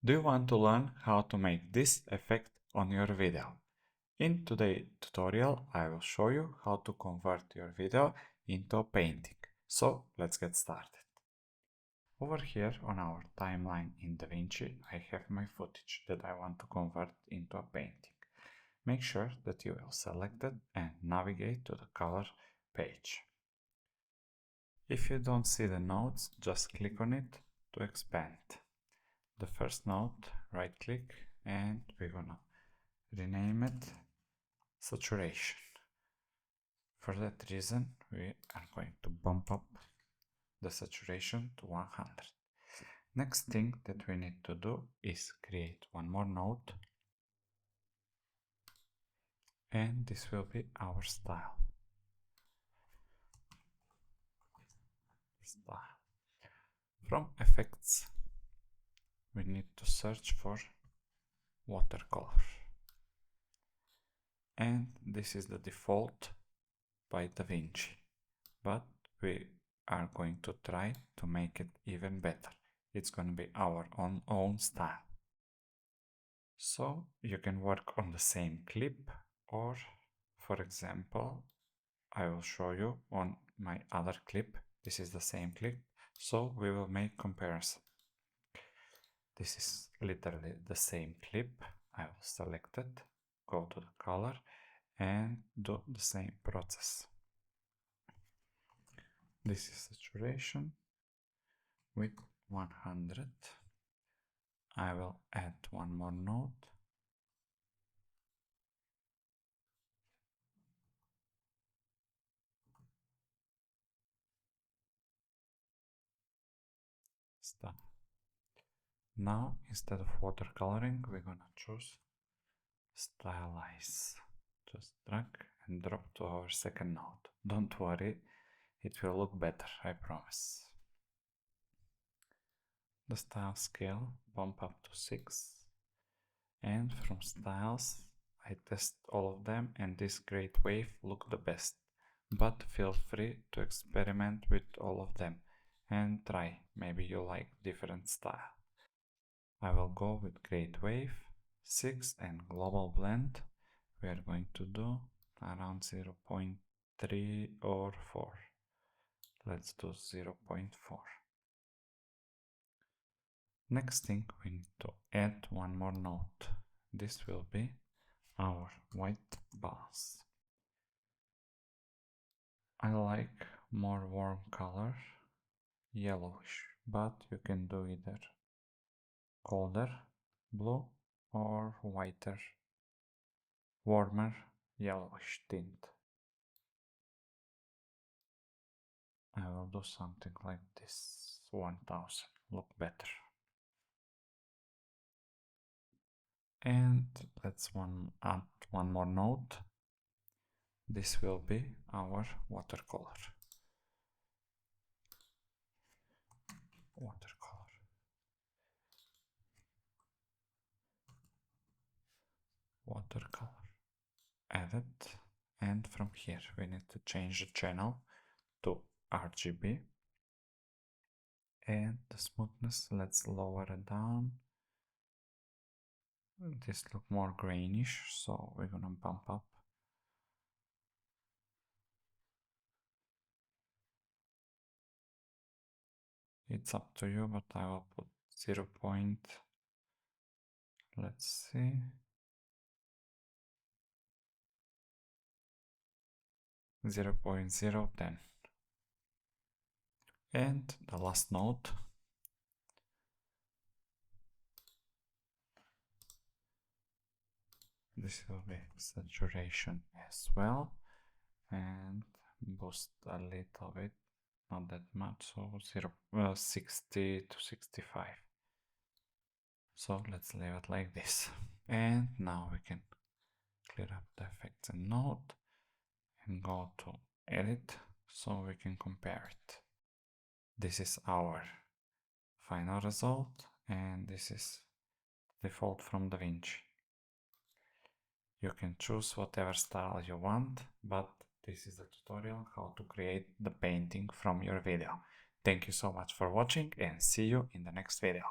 Do you want to learn how to make this effect on your video? In today's tutorial, I will show you how to convert your video into a painting. So let's get started. Over here on our timeline in Davinci, I have my footage that I want to convert into a painting. Make sure that you will select it and navigate to the color page. If you don't see the nodes, just click on it to expand. The first node, right click, and we're gonna rename it saturation. For that reason, we are going to bump up the saturation to 100. Next thing that we need to do is create one more node, and this will be our style. From effects, we need to search for watercolor, and this is the default by Davinci, but we are going to try to make it even better. It's going to be our own style. So you can work on the same clip, or for example, I will show you on my other clip. This is the same clip, so we will make comparison. This is literally the same clip. I will select it, go to the color, and do the same process. This is saturation with 100. I will add one more node. Stop. Now, instead of watercoloring, we're gonna choose stylize. Just drag and drop to our second node. Don't worry, it will look better, I promise. The style scale bump up to 6, and from styles I test all of them, and this great wave look the best, but feel free to experiment with all of them and try, maybe you like different style. I will go with great wave 6 and global blend. We are going to do around 0.3 or 4. Let's do 0.4. Next thing, we need to add one more node. This will be our white balance. I like more warm color, yellowish, but you can do either colder blue or whiter, warmer yellowish tint. I will do something like this, 1000, look better. And let's add one more node. This will be our watercolor. Watercolor. Add it, and from here we need to change the channel to RGB, and the smoothness, let's lower it down. This look more greenish, so we're gonna bump up. It's up to you, but I will put 0. Let's see. 0.010. And the last node. This will be saturation as well, and boost a little bit, not that much, so 60 to 65. So let's leave it like this, and now we can clear up the effects and node and go to edit so we can compare it. This is our final result, and this is default from Davinci. You can choose whatever style you want, but this is a tutorial how to create the painting from your video. Thank you so much for watching, and see you in the next video.